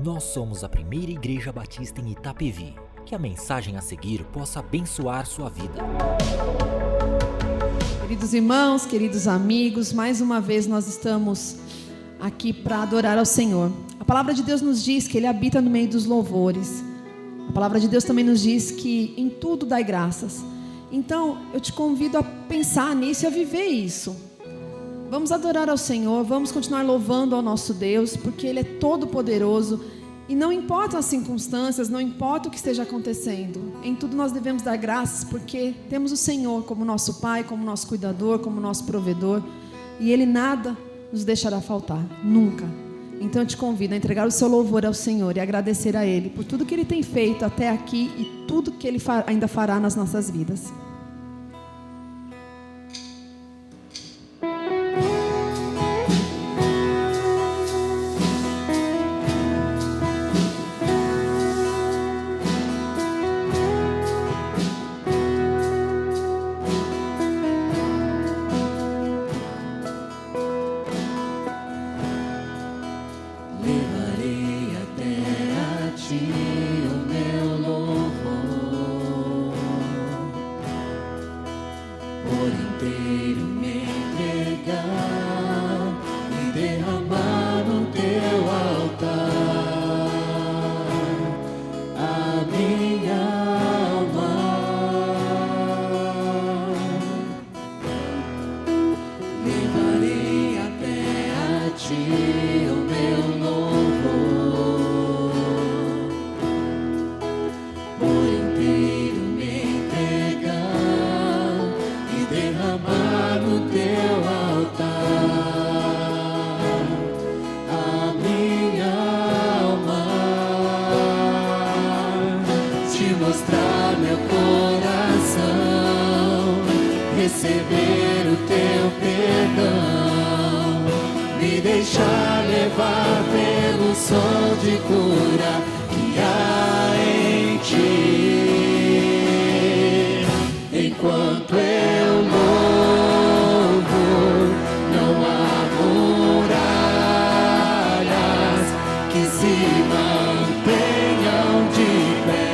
Nós somos a primeira igreja batista em Itapevi. Que a mensagem a seguir possa abençoar sua vida. Queridos irmãos, queridos amigos, mais uma vez nós estamos aqui para adorar ao Senhor. A palavra de Deus nos diz que Ele habita no meio dos louvores. A palavra de Deus também nos diz que em tudo dai graças. Então, eu te convido a pensar nisso e a viver isso. Vamos adorar ao Senhor, vamos continuar louvando ao nosso Deus, porque Ele é todo poderoso. E não importa as circunstâncias, não importa o que esteja acontecendo. Em tudo nós devemos dar graças, porque temos o Senhor como nosso Pai, como nosso cuidador, como nosso provedor. E Ele nada nos deixará faltar, nunca. Então eu te convido a entregar o seu louvor ao Senhor e agradecer a Ele por tudo que Ele tem feito até aqui e tudo que Ele ainda fará nas nossas vidas. Receber o teu perdão, me deixar levar pelo som de cura que há em ti. Enquanto eu louvo, não há muralhas que se mantenham de pé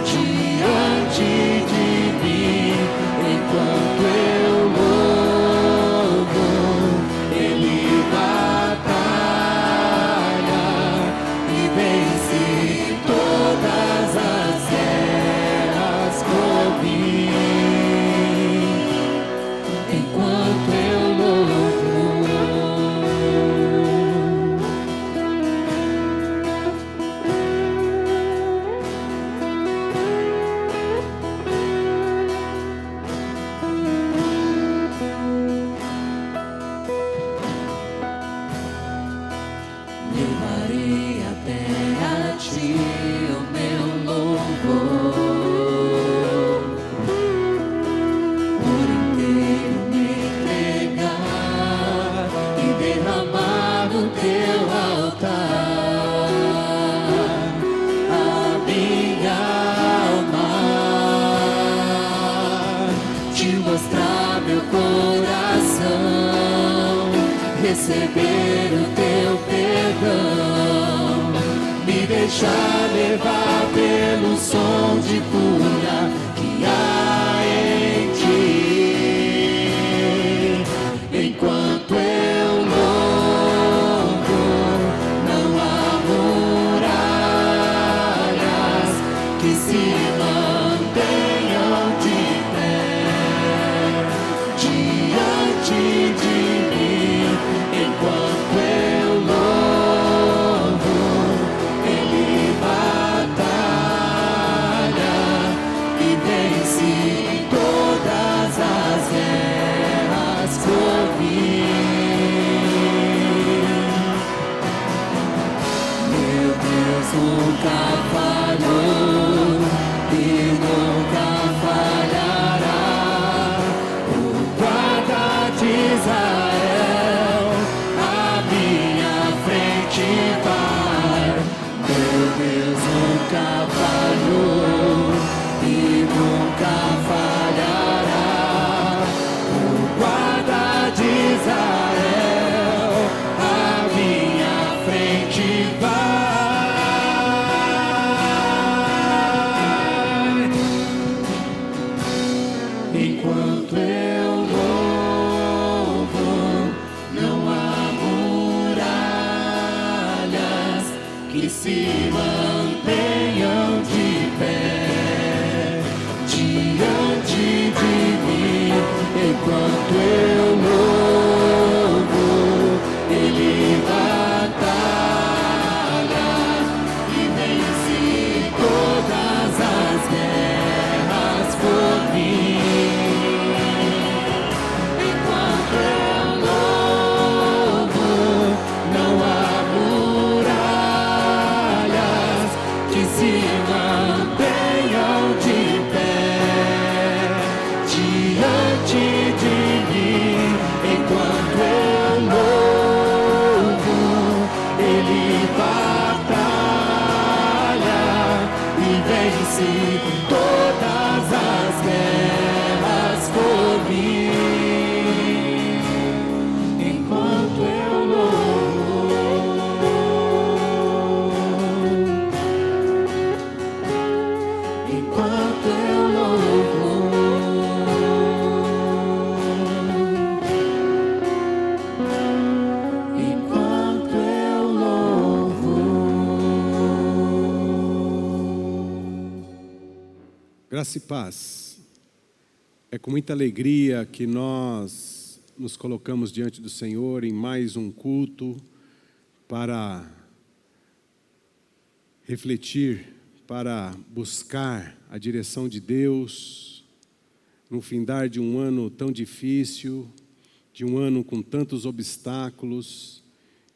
diante de mim. Enquanto eu louvo, Ele batalha e vence todas as guerras por mim. Enquanto eu louvo, levarei até a ti o meu louvor, por inteiro me entregar e derramar no teu altar a minha alma, te mostrar meu coração, receber o teu perdão, me deixar levar pelo som de cura que há em ti. Enquanto eu louvo, não há muralhas que se mantenham de pé diante de mim. Enquanto eu louvo, Ele batalha e vence todas se mantenham de pé diante de mim, enquanto eu louvo. Ele batalha e vence todas as guerras por mim. Enquanto eu louvo, não há muralhas que se mantenham de pé diante de mim. Enquanto eu louvo, Ele batalha e vence todas as guerras por mim. Enquanto eu louvo, enquanto eu louvo, enquanto eu louvo. Graça e paz. É com muita alegria que nós nos colocamos diante do Senhor em mais um culto para refletir, para buscar a direção de Deus no findar de um ano tão difícil, de um ano com tantos obstáculos,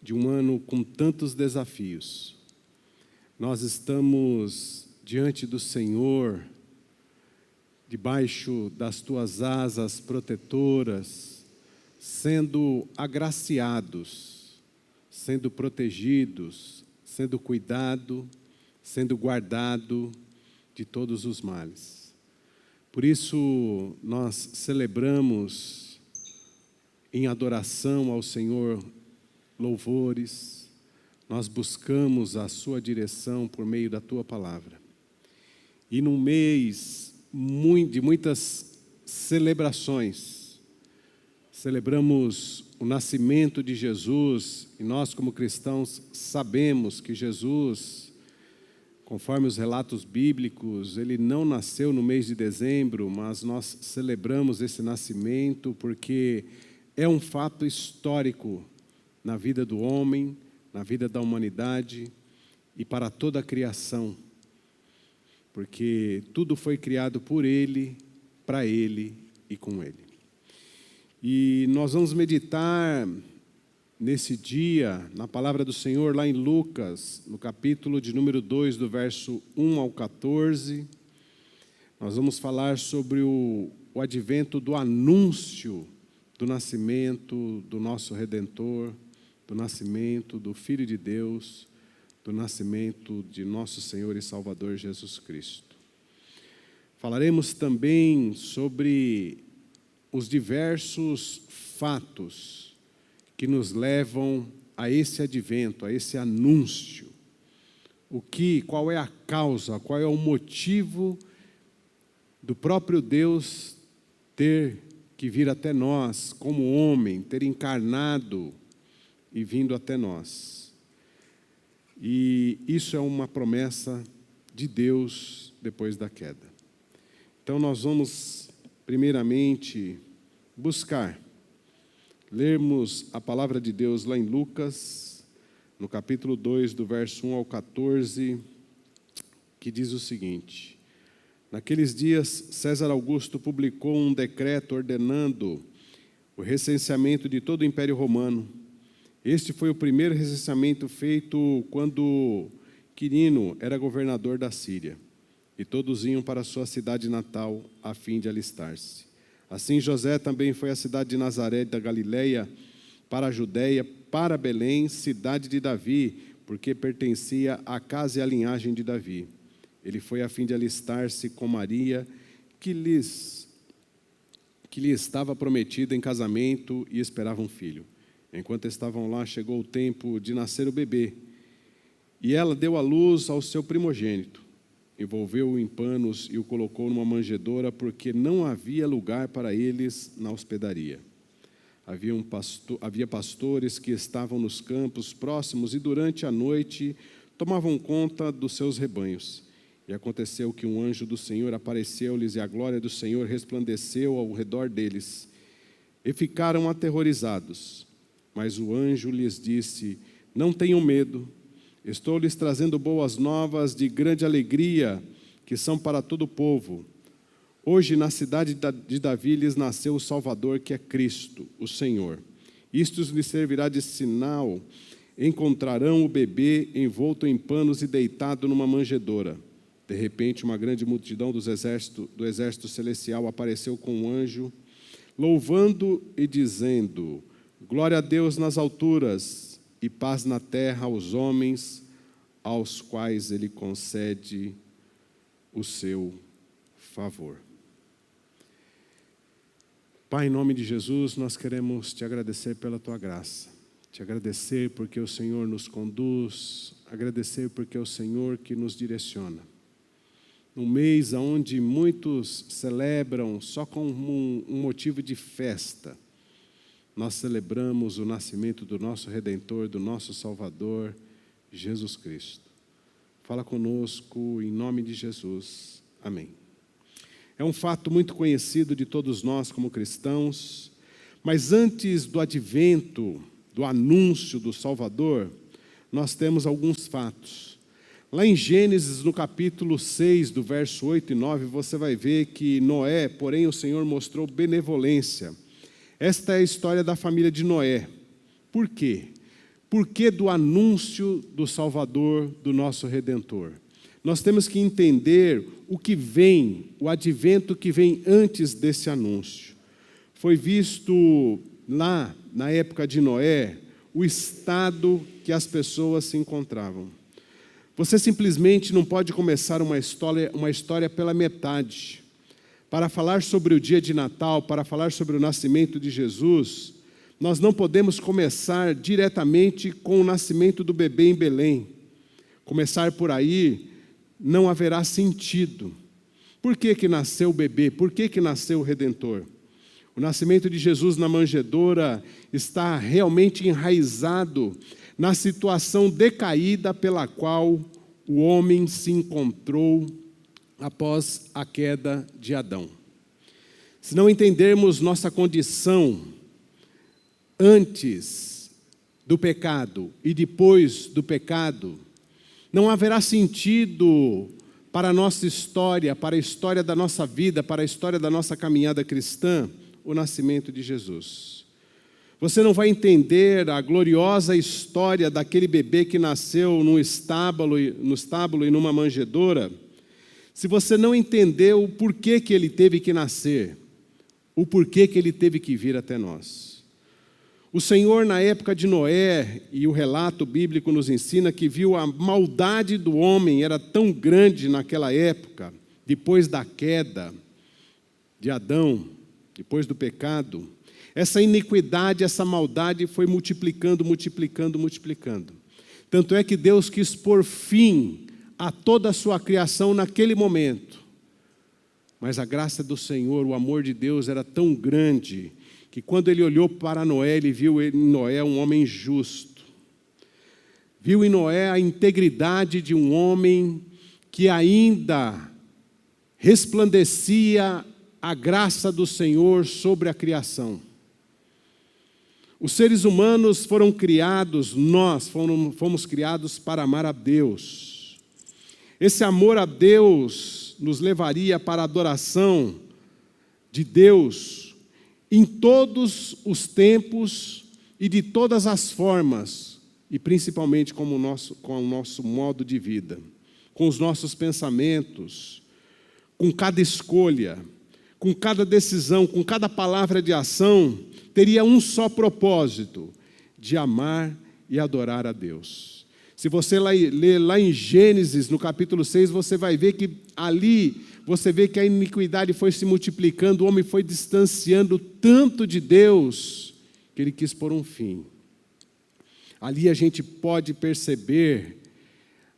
de um ano com tantos desafios. Nós estamos diante do Senhor, debaixo das tuas asas protetoras, sendo agraciados, sendo protegidos, sendo cuidado, sendo guardado de todos os males. Por isso nós celebramos em adoração ao Senhor louvores, nós buscamos a sua direção por meio da tua palavra. E num mês de muitas celebrações, celebramos o nascimento de Jesus, e nós como cristãos sabemos que Jesus, conforme os relatos bíblicos, ele não nasceu no mês de dezembro, mas nós celebramos esse nascimento porque é um fato histórico na vida do homem, na vida da humanidade e para toda a criação. Porque tudo foi criado por Ele, para Ele e com Ele. E nós vamos meditar nesse dia, na palavra do Senhor, lá em Lucas, no capítulo de número 2, do verso 1 ao 14. Nós vamos falar sobre o advento do anúncio do nascimento do nosso Redentor, do nascimento do Filho de Deus, do nascimento de nosso Senhor e Salvador Jesus Cristo. Falaremos também sobre os diversos fatos que nos levam a esse advento, a esse anúncio. Qual é a causa, qual é o motivo do próprio Deus ter que vir até nós como homem, ter encarnado e vindo até nós. E isso é uma promessa de Deus depois da queda. Então nós vamos, primeiramente, buscar, lermos a palavra de Deus lá em Lucas, no capítulo 2, do verso 1 ao 14, que diz o seguinte: Naqueles dias, César Augusto publicou um decreto ordenando o recenseamento de todo o Império Romano. Este foi o primeiro recenseamento feito quando Quirino era governador da Síria, e todos iam para a sua cidade natal a fim de alistar-se. Assim José também foi à cidade de Nazaré da Galileia, para a Judéia, para Belém, cidade de Davi, porque pertencia à casa e à linhagem de Davi. Ele foi a fim de alistar-se com Maria, que lhe estava prometida em casamento e esperava um filho. Enquanto estavam lá, chegou o tempo de nascer o bebê. E ela deu à luz ao seu primogênito. Envolveu-o em panos e o colocou numa manjedoura, porque não havia lugar para eles na hospedaria. Havia pastores que estavam nos campos próximos e durante a noite tomavam conta dos seus rebanhos. E aconteceu que um anjo do Senhor apareceu-lhes, e a glória do Senhor resplandeceu ao redor deles, e ficaram aterrorizados. Mas o anjo lhes disse: não tenham medo, estou lhes trazendo boas novas de grande alegria, que são para todo o povo. Hoje, na cidade de Davi, lhes nasceu o Salvador, que é Cristo, o Senhor. Isto lhes servirá de sinal: encontrarão o bebê envolto em panos e deitado numa manjedoura. De repente, uma grande multidão do exército celestial apareceu com um anjo, louvando e dizendo: glória a Deus nas alturas e paz na terra aos homens, aos quais Ele concede o seu favor. Pai, em nome de Jesus, nós queremos Te agradecer pela Tua graça. Te agradecer porque o Senhor nos conduz, agradecer porque é o Senhor que nos direciona. Num mês onde muitos celebram só como um motivo de festa, nós celebramos o nascimento do nosso Redentor, do nosso Salvador, Jesus Cristo. Fala conosco em nome de Jesus. Amém. É um fato muito conhecido de todos nós como cristãos, mas antes do advento, do anúncio do Salvador, nós temos alguns fatos. Lá em Gênesis, no capítulo 6, do verso 8 e 9, você vai ver que Noé, porém o Senhor mostrou benevolência. Esta é a história da família de Noé. Por quê? Por que do anúncio do Salvador, do nosso Redentor? Nós temos que entender o que vem, o advento que vem antes desse anúncio. Foi visto lá, na época de Noé, o estado que as pessoas se encontravam. Você simplesmente não pode começar uma história pela metade. Para falar sobre o dia de Natal, para falar sobre o nascimento de Jesus, nós não podemos começar diretamente com o nascimento do bebê em Belém. Começar por aí não haverá sentido. Por que nasceu o bebê? Por que nasceu o Redentor? O nascimento de Jesus na manjedoura está realmente enraizado na situação decaída pela qual o homem se encontrou após a queda de Adão. Se não entendermos nossa condição antes do pecado e depois do pecado, não haverá sentido para a nossa história, para a história da nossa vida, para a história da nossa caminhada cristã, o nascimento de Jesus. Você não vai entender a gloriosa história daquele bebê que nasceu no estábulo e numa manjedoura, se você não entender o porquê que ele teve que nascer, o porquê que ele teve que vir até nós. O Senhor, na época de Noé, e o relato bíblico nos ensina que viu a maldade do homem era tão grande naquela época, depois da queda de Adão, depois do pecado, essa iniquidade, essa maldade foi multiplicando. Tanto é que Deus quis pôr fim a toda a sua criação naquele momento. Mas a graça do Senhor, o amor de Deus era tão grande, que quando ele olhou para Noé, ele viu em Noé um homem justo. Viu em Noé a integridade de um homem que ainda resplandecia a graça do Senhor sobre a criação. Os seres humanos foram criados, nós fomos criados para amar a Deus. Esse amor a Deus nos levaria para a adoração de Deus em todos os tempos e de todas as formas, e principalmente com o nosso modo de vida, com os nossos pensamentos, com cada escolha, com cada decisão, com cada palavra de ação, teria um só propósito: de amar e adorar a Deus. Se você ler lá em Gênesis, no capítulo 6, você vai ver que ali, você vê que a iniquidade foi se multiplicando, o homem foi distanciando tanto de Deus, que ele quis pôr um fim. Ali a gente pode perceber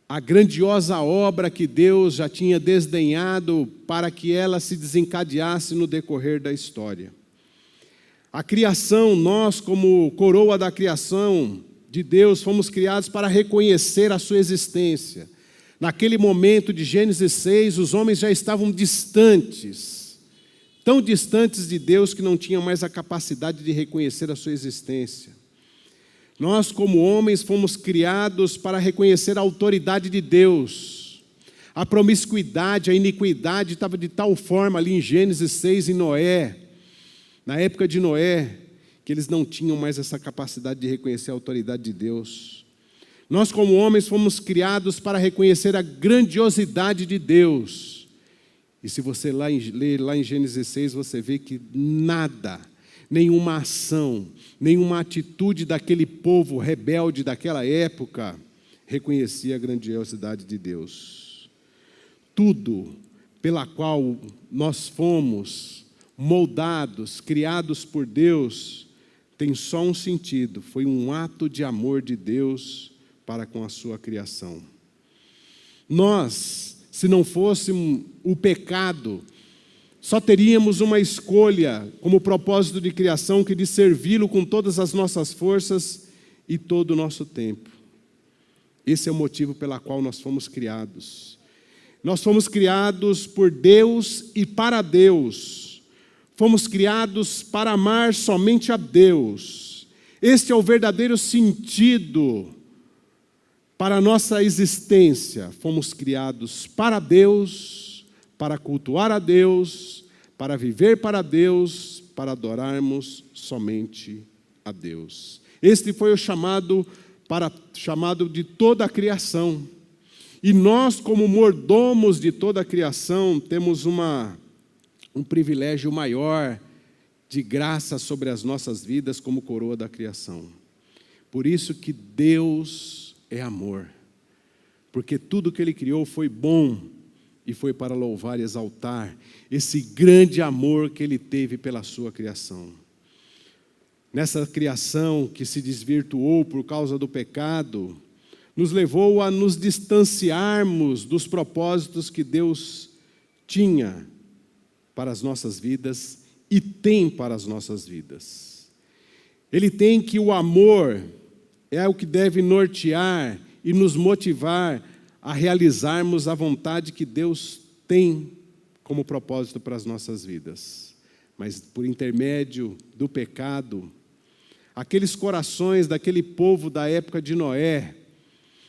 a grandiosa obra que Deus já tinha desdenhado para que ela se desencadeasse no decorrer da história. A criação, nós como coroa da criação de Deus, fomos criados para reconhecer a sua existência. Naquele momento de Gênesis 6, os homens já estavam distantes, tão distantes de Deus que não tinham mais a capacidade de reconhecer a sua existência. Nós, como homens, fomos criados para reconhecer a autoridade de Deus. A promiscuidade, a iniquidade estava de tal forma ali em Gênesis 6, em Noé, na época de Noé, que eles não tinham mais essa capacidade de reconhecer a autoridade de Deus. Nós, como homens, fomos criados para reconhecer a grandiosidade de Deus. E se você ler lá em Gênesis 6, você vê que nada, nenhuma ação, nenhuma atitude daquele povo rebelde daquela época reconhecia a grandiosidade de Deus. Tudo pela qual nós fomos moldados, criados por Deus, tem só um sentido: foi um ato de amor de Deus para com a sua criação. Nós, se não fosse o pecado, só teríamos uma escolha como propósito de criação, que de servi-lo com todas as nossas forças e todo o nosso tempo. Esse é o motivo pelo qual nós fomos criados. Nós fomos criados por Deus e para Deus. Fomos criados para amar somente a Deus. Este é o verdadeiro sentido para a nossa existência. Fomos criados para Deus, para cultuar a Deus, para viver para Deus, para adorarmos somente a Deus. Este foi o chamado de toda a criação. E nós, como mordomos de toda a criação, temos um privilégio maior de graça sobre as nossas vidas como coroa da criação. Por isso que Deus é amor, porque tudo que Ele criou foi bom e foi para louvar e exaltar esse grande amor que Ele teve pela sua criação. Nessa criação que se desvirtuou por causa do pecado, nos levou a nos distanciarmos dos propósitos que Deus tinha para as nossas vidas e tem para as nossas vidas. Ele tem que o amor é o que deve nortear e nos motivar a realizarmos a vontade que Deus tem como propósito para as nossas vidas. Mas por intermédio do pecado, aqueles corações daquele povo da época de Noé,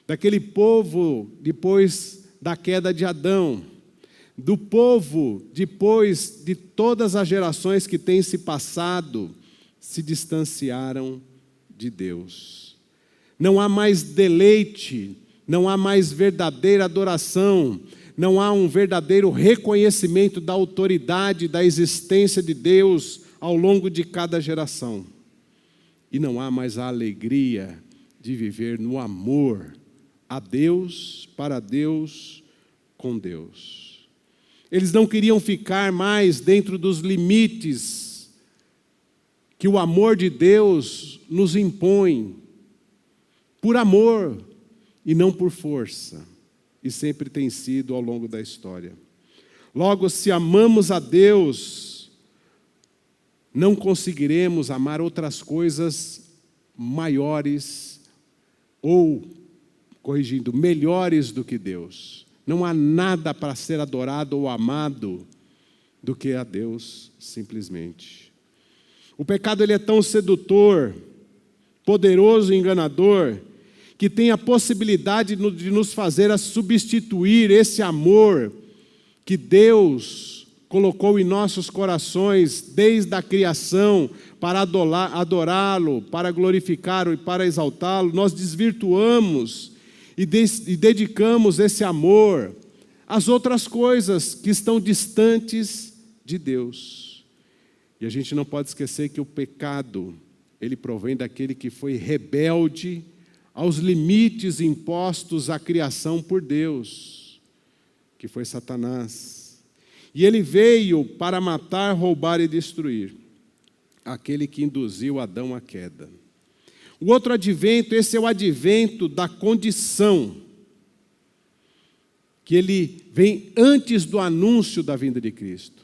daquele povo depois da queda de Adão, do povo depois de todas as gerações que têm se passado, se distanciaram de Deus. Não há mais deleite, não há mais verdadeira adoração, não há um verdadeiro reconhecimento da autoridade, da existência de Deus ao longo de cada geração. E não há mais a alegria de viver no amor a Deus, para Deus, com Deus. Eles não queriam ficar mais dentro dos limites que o amor de Deus nos impõe, por amor e não por força, e sempre tem sido ao longo da história. Logo, se amamos a Deus, não conseguiremos amar outras coisas maiores ou, corrigindo, melhores do que Deus. Não há nada para ser adorado ou amado do que a Deus, simplesmente. O pecado ele é tão sedutor, poderoso e enganador, que tem a possibilidade de nos fazer a substituir esse amor que Deus colocou em nossos corações desde a criação para adorá-lo, para glorificá-lo e para exaltá-lo. Nós desvirtuamos e dedicamos esse amor às outras coisas que estão distantes de Deus. E a gente não pode esquecer que o pecado, ele provém daquele que foi rebelde aos limites impostos à criação por Deus, que foi Satanás. E ele veio para matar, roubar e destruir, aquele que induziu Adão à queda. O outro advento, esse é o advento da condição, que ele vem antes do anúncio da vinda de Cristo.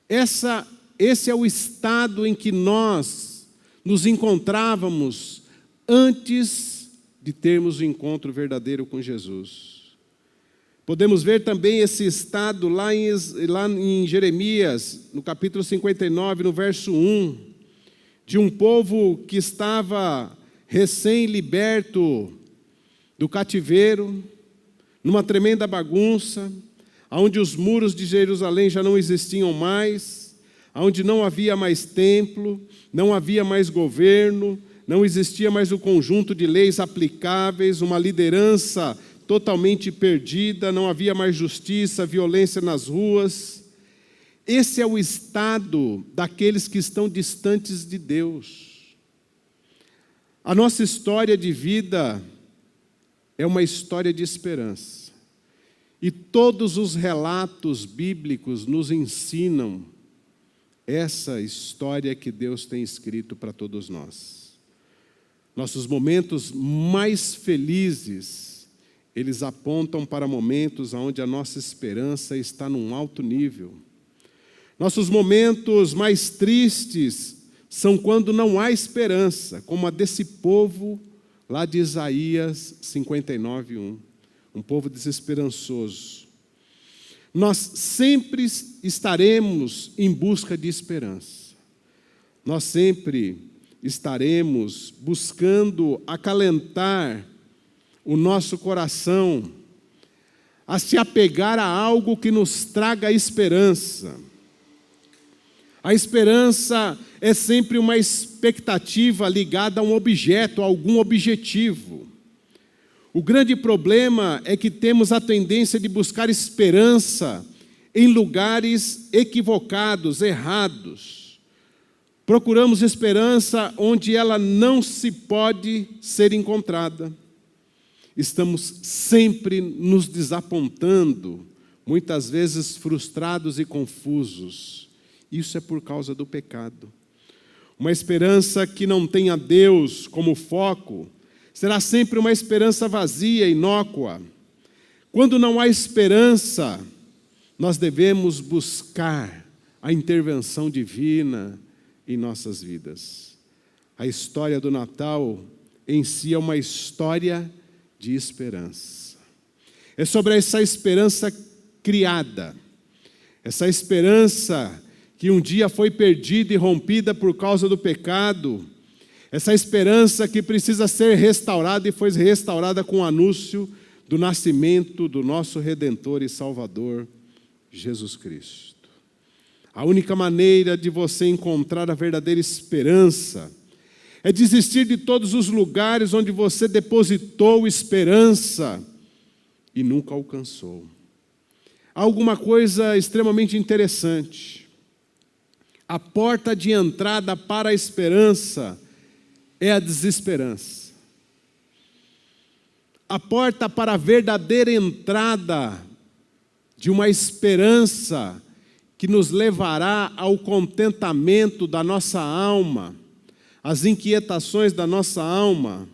Esse é o estado em que nós nos encontrávamos antes de termos o encontro verdadeiro com Jesus. Podemos ver também esse estado lá em Jeremias, no capítulo 59, no verso 1, de um povo que estava recém-liberto do cativeiro, numa tremenda bagunça, onde os muros de Jerusalém já não existiam mais, onde não havia mais templo, não havia mais governo, não existia mais o conjunto de leis aplicáveis, uma liderança totalmente perdida, não havia mais justiça, violência nas ruas. Esse é o estado daqueles que estão distantes de Deus. A nossa história de vida é uma história de esperança. E todos os relatos bíblicos nos ensinam essa história que Deus tem escrito para todos nós. Nossos momentos mais felizes, eles apontam para momentos onde a nossa esperança está num alto nível. Nossos momentos mais tristes são quando não há esperança, como a desse povo lá de Isaías 59:1, um povo desesperançoso. Nós sempre estaremos em busca de esperança. Nós sempre estaremos buscando acalentar o nosso coração a se apegar a algo que nos traga esperança. A esperança é sempre uma expectativa ligada a um objeto, a algum objetivo. O grande problema é que temos a tendência de buscar esperança em lugares equivocados, errados. Procuramos esperança onde ela não se pode ser encontrada. Estamos sempre nos desapontando, muitas vezes frustrados e confusos. Isso é por causa do pecado. Uma esperança que não tenha Deus como foco será sempre uma esperança vazia, inócua. Quando não há esperança, nós devemos buscar a intervenção divina em nossas vidas. A história do Natal em si é uma história de esperança. É sobre essa esperança criada, essa esperança que um dia foi perdida e rompida por causa do pecado, essa esperança que precisa ser restaurada e foi restaurada com o anúncio do nascimento do nosso Redentor e Salvador, Jesus Cristo. A única maneira de você encontrar a verdadeira esperança é desistir de todos os lugares onde você depositou esperança e nunca alcançou. Há alguma coisa extremamente interessante. A porta de entrada para a esperança é a desesperança. A porta para a verdadeira entrada de uma esperança que nos levará ao contentamento da nossa alma, as inquietações da nossa alma,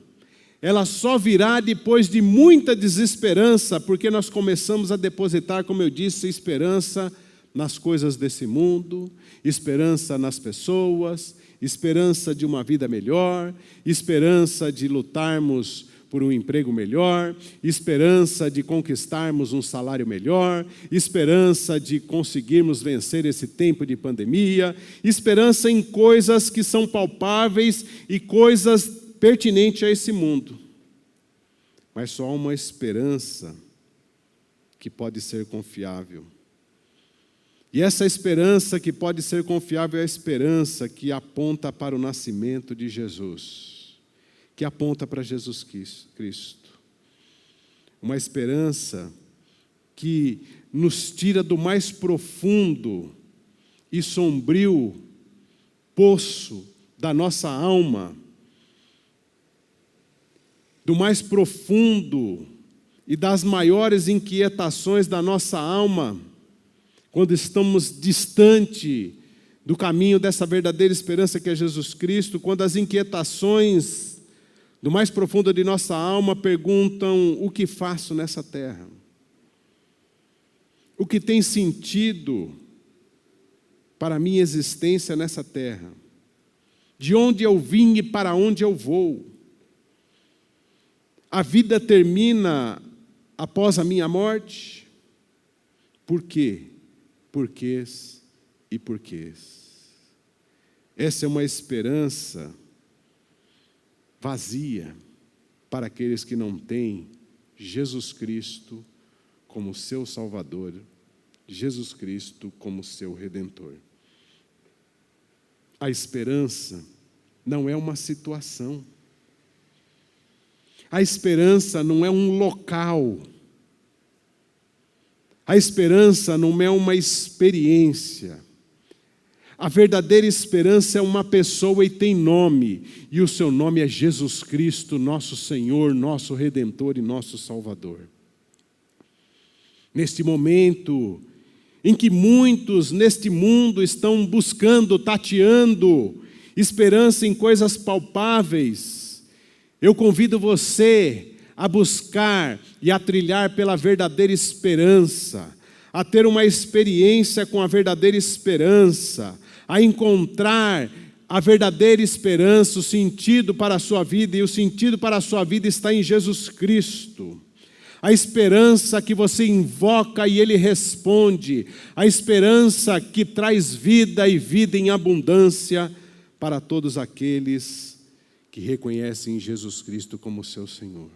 ela só virá depois de muita desesperança, porque nós começamos a depositar, como eu disse, esperança nas coisas desse mundo, esperança nas pessoas, esperança de uma vida melhor, esperança de lutarmos por um emprego melhor, esperança de conquistarmos um salário melhor, esperança de conseguirmos vencer esse tempo de pandemia, esperança em coisas que são palpáveis e coisas pertinentes a esse mundo. Mas só há uma esperança que pode ser confiável. E essa esperança que pode ser confiável é a esperança que aponta para o nascimento de Jesus, que aponta para Jesus Cristo. Uma esperança que nos tira do mais profundo e sombrio poço da nossa alma, do mais profundo e das maiores inquietações da nossa alma, quando estamos distante do caminho dessa verdadeira esperança que é Jesus Cristo, quando as inquietações do mais profundo de nossa alma perguntam: o que faço nessa terra? O que tem sentido para a minha existência nessa terra? De onde eu vim e para onde eu vou? A vida termina após a minha morte? Por quê? Porquês e porquês. Essa é uma esperança vazia para aqueles que não têm Jesus Cristo como seu Salvador, Jesus Cristo como seu Redentor. A esperança não é uma situação. A esperança não é um local. A esperança não é uma experiência. A verdadeira esperança é uma pessoa e tem nome, e o seu nome é Jesus Cristo, nosso Senhor, nosso Redentor e nosso Salvador. Neste momento em que muitos neste mundo estão buscando, tateando, esperança em coisas palpáveis, eu convido você a buscar e a trilhar pela verdadeira esperança, a ter uma experiência com a verdadeira esperança, a encontrar a verdadeira esperança, o sentido para a sua vida, e o sentido para a sua vida está em Jesus Cristo. A esperança que você invoca e Ele responde, a esperança que traz vida e vida em abundância para todos aqueles que reconhecem Jesus Cristo como seu Senhor.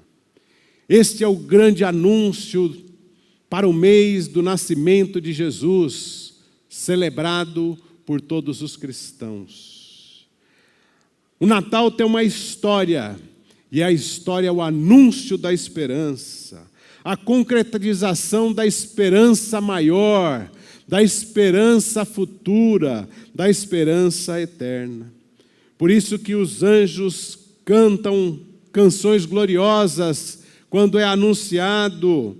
Este é o grande anúncio para o mês do nascimento de Jesus, celebrado por todos os cristãos. O Natal tem uma história, e a história é o anúncio da esperança, a concretização da esperança maior, da esperança futura, da esperança eterna. Por isso que os anjos cantam canções gloriosas quando é anunciado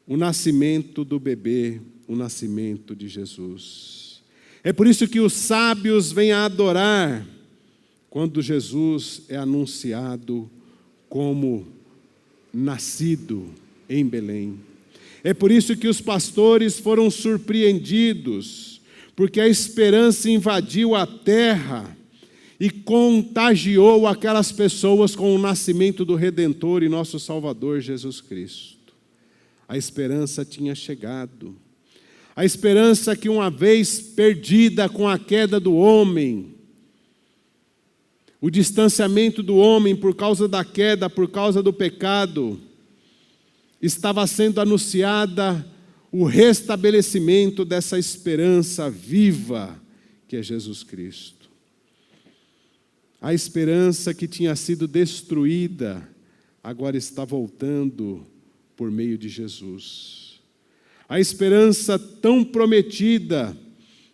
o nascimento do bebê, o nascimento de Jesus. É por isso que os sábios vêm a adorar quando Jesus é anunciado como nascido em Belém. É por isso que os pastores foram surpreendidos, porque a esperança invadiu a terra e contagiou aquelas pessoas com o nascimento do Redentor e nosso Salvador Jesus Cristo. A esperança tinha chegado. A esperança que uma vez perdida com a queda do homem, o distanciamento do homem por causa da queda, por causa do pecado, estava sendo anunciada o restabelecimento dessa esperança viva que é Jesus Cristo. A esperança que tinha sido destruída, agora está voltando por meio de Jesus. A esperança tão prometida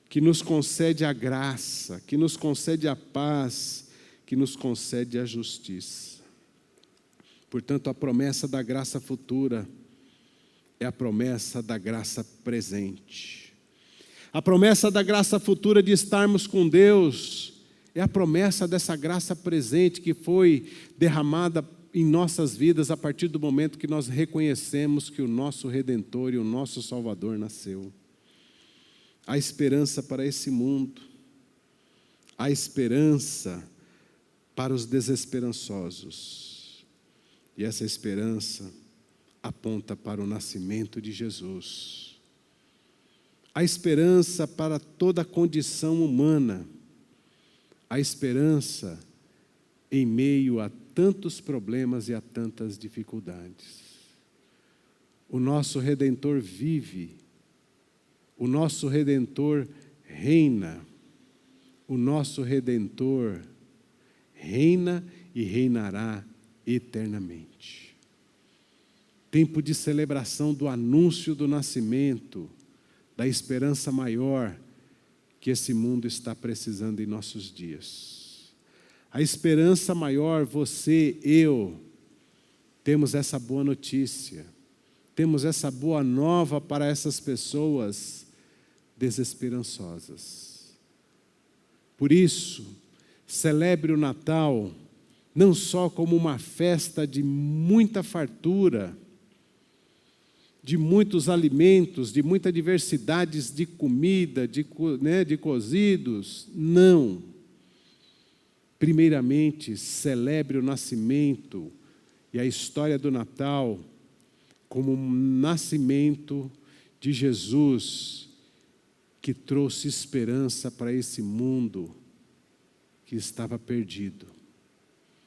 que nos concede a graça, que nos concede a paz, que nos concede a justiça. Portanto, a promessa da graça futura é a promessa da graça presente. A promessa da graça futura de estarmos com Deus é a promessa dessa graça presente que foi derramada em nossas vidas a partir do momento que nós reconhecemos que o nosso Redentor e o nosso Salvador nasceu. A esperança para esse mundo, a esperança para os desesperançosos. E essa esperança aponta para o nascimento de Jesus. A esperança para toda a condição humana. A esperança em meio a tantos problemas e a tantas dificuldades. O nosso Redentor vive. O nosso Redentor reina. O nosso Redentor reina e reinará eternamente. Tempo de celebração do anúncio do nascimento, da esperança maior que esse mundo está precisando em nossos dias. A esperança maior, você, eu, temos essa boa notícia, temos essa boa nova para essas pessoas desesperançosas. Por isso, celebre o Natal não só como uma festa de muita fartura, de muitos alimentos, de muita diversidade de comida, de cozidos. Não. Primeiramente, celebre o nascimento e a história do Natal como um nascimento de Jesus que trouxe esperança para esse mundo que estava perdido,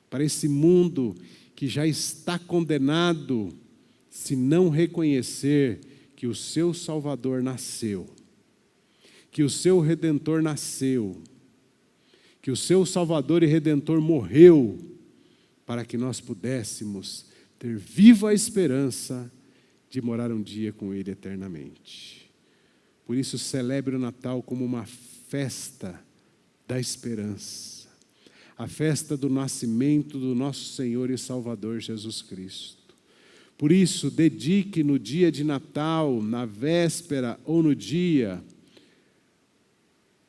para esse mundo que já está condenado se não reconhecer que o seu Salvador nasceu, que o seu Redentor nasceu, que o seu Salvador e Redentor morreu para que nós pudéssemos ter viva a esperança de morar um dia com Ele eternamente. Por isso celebre o Natal como uma festa da esperança, a festa do nascimento do nosso Senhor e Salvador Jesus Cristo. Por isso, dedique no dia de Natal, na véspera ou no dia,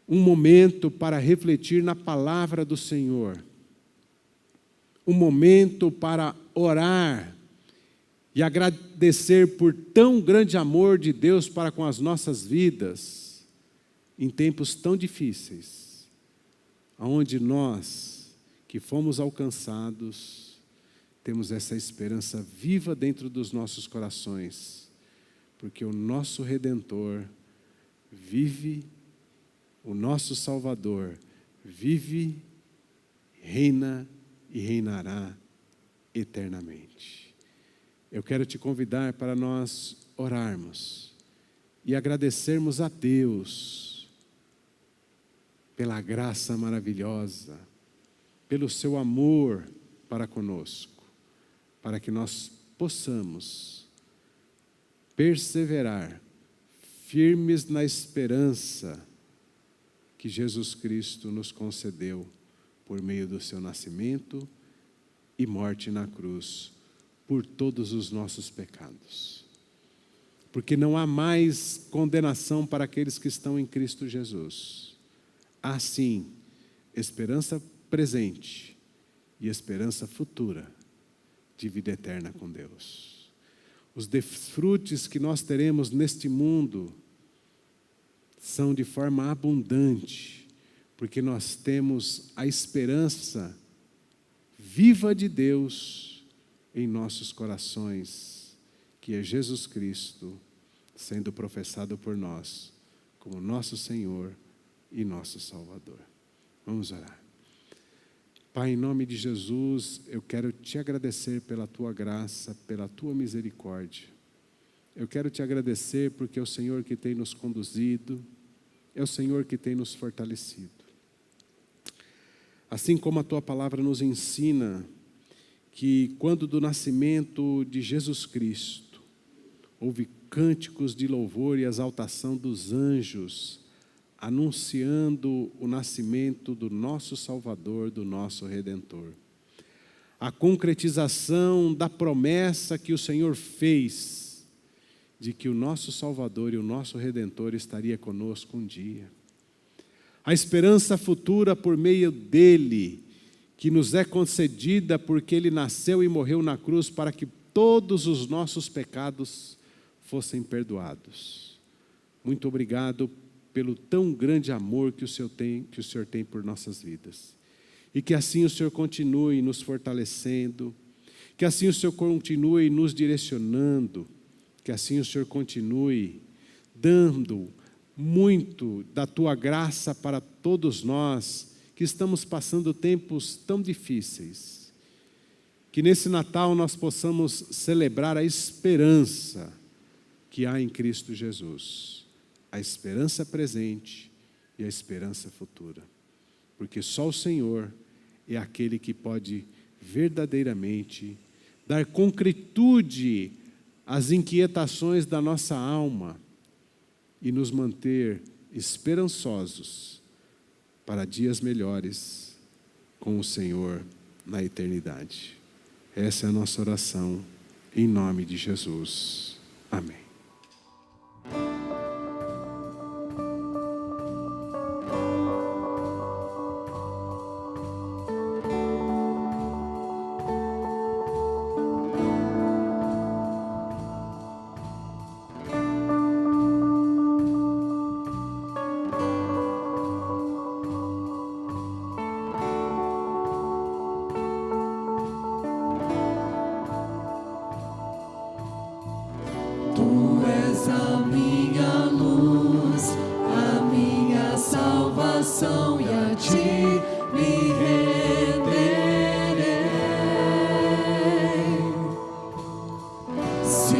um momento para refletir na palavra do Senhor, um momento para orar e agradecer por tão grande amor de Deus para com as nossas vidas, em tempos tão difíceis, onde nós, que fomos alcançados, temos essa esperança viva dentro dos nossos corações, porque o nosso Redentor vive, o nosso Salvador vive, reina e reinará eternamente. Eu quero te convidar para nós orarmos e agradecermos a Deus pela graça maravilhosa, pelo seu amor para conosco, para que nós possamos perseverar firmes na esperança que Jesus Cristo nos concedeu por meio do seu nascimento e morte na cruz por todos os nossos pecados. Porque não há mais condenação para aqueles que estão em Cristo Jesus. Há sim esperança presente e esperança futura de vida eterna com Deus. Os desfrutes que nós teremos neste mundo são de forma abundante, porque nós temos a esperança viva de Deus em nossos corações, que é Jesus Cristo sendo professado por nós como nosso Senhor e nosso Salvador. Vamos orar. Pai, em nome de Jesus, eu quero te agradecer pela tua graça, pela tua misericórdia. Eu quero te agradecer porque é o Senhor que tem nos conduzido, é o Senhor que tem nos fortalecido. Assim como a tua palavra nos ensina que quando do nascimento de Jesus Cristo, houve cânticos de louvor e exaltação dos anjos, anunciando o nascimento do nosso Salvador, do nosso Redentor. A concretização da promessa que o Senhor fez, de que o nosso Salvador e o nosso Redentor estaria conosco um dia. A esperança futura por meio dele, que nos é concedida porque ele nasceu e morreu na cruz para que todos os nossos pecados fossem perdoados. Muito obrigado pelo tão grande amor que o Senhor tem por nossas vidas. E que assim o Senhor continue nos fortalecendo, que assim o Senhor continue nos direcionando, que assim o Senhor continue dando muito da tua graça para todos nós que estamos passando tempos tão difíceis. Que nesse Natal nós possamos celebrar a esperança que há em Cristo Jesus. A esperança presente e a esperança futura. Porque só o Senhor é aquele que pode verdadeiramente dar concretude às inquietações da nossa alma e nos manter esperançosos para dias melhores com o Senhor na eternidade. Essa é a nossa oração, em nome de Jesus. Amém.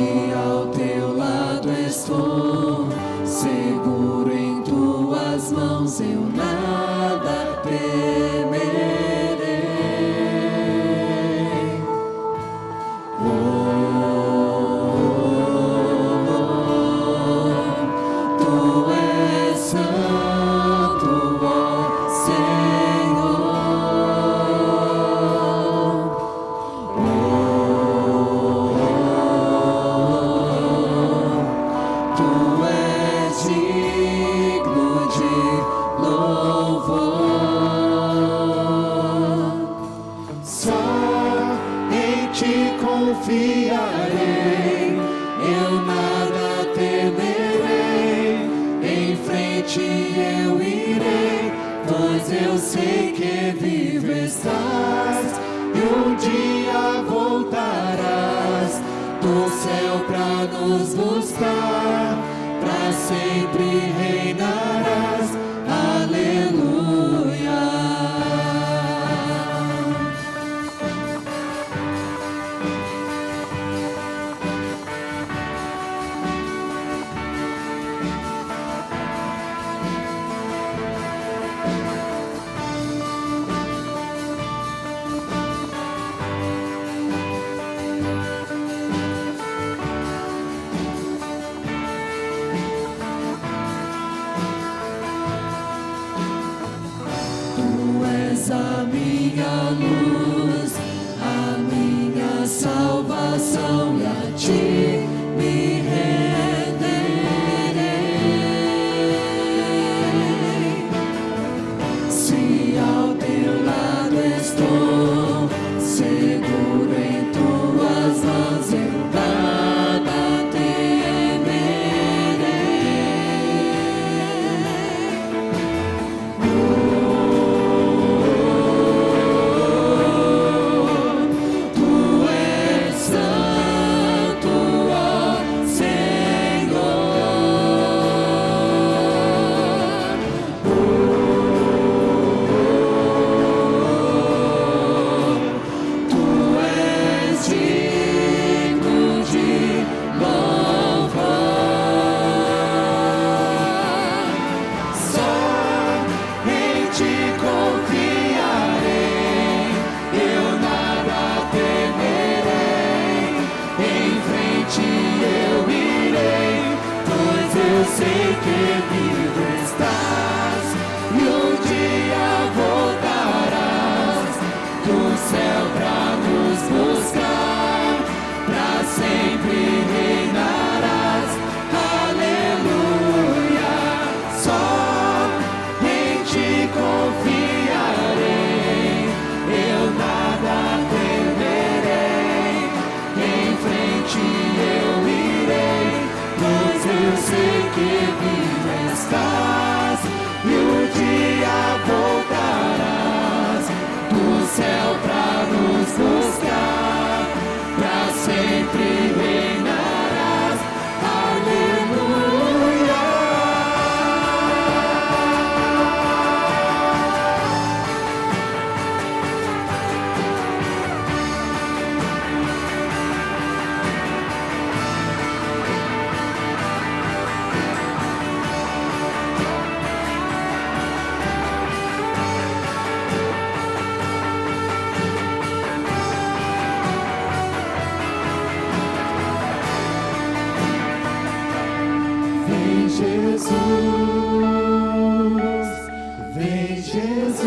Se ao teu lado estou, seguro em tuas mãos, eu nada temerei. Tu és santo, ó Senhor. Tu és digno de louvor. Só em ti confiarei, eu nada temerei. Em frente eu irei, pois eu sei que vivo estás. E um dia voltarás do céu pra nos buscar, pra sempre reinarás. Aleluia. Tu és a minha luz, a minha salvação, e a ti me renderei. Se ao teu lado estou, seguro em tuas mãos, eu nada temerei. Tu és santo, ó Senhor. Tu és digno de louvor. Só em ti confiarei, eu nada temerei. Em frente eu irei, pois eu sei que vivo estás. E um dia voltarás do céu pra nos buscar, pra sempre reinarás. Aleluia. Só em ti confiarei, eu nada temerei. Em frente eu irei, pois eu sei que vivo estás. E um dia voltarás do céu pra nos buscar, pra sempre reinarás. Aleluia. Vem Jesus, vem Jesus,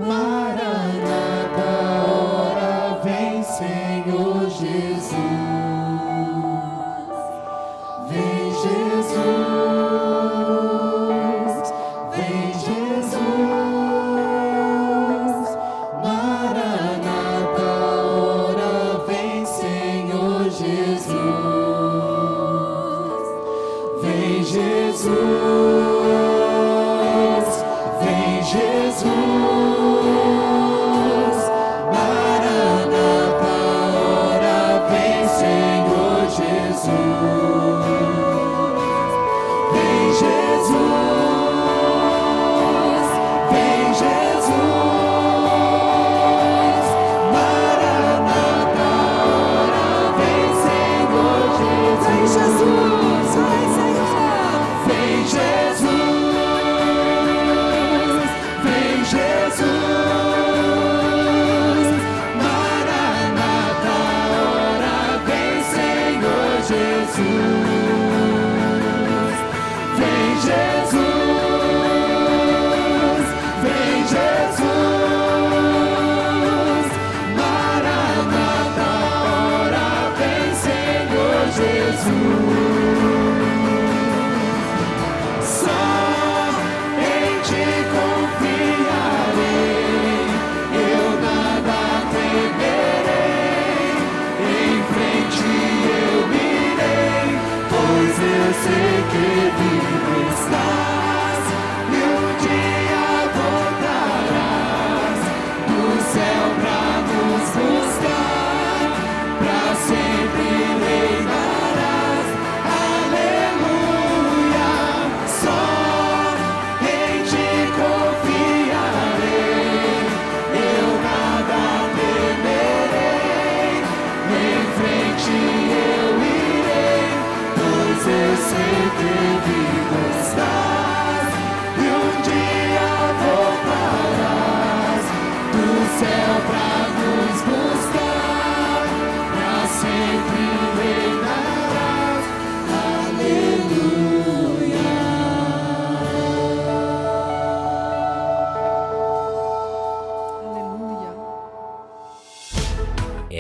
Maranata, ora vem Senhor Jesus. Vem Jesus, vem Jesus, Maranata, ora vem Senhor Jesus. Vem Jesus,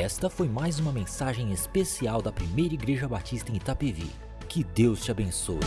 Esta foi mais uma mensagem especial da Primeira Igreja Batista em Itapevi. Que Deus te abençoe.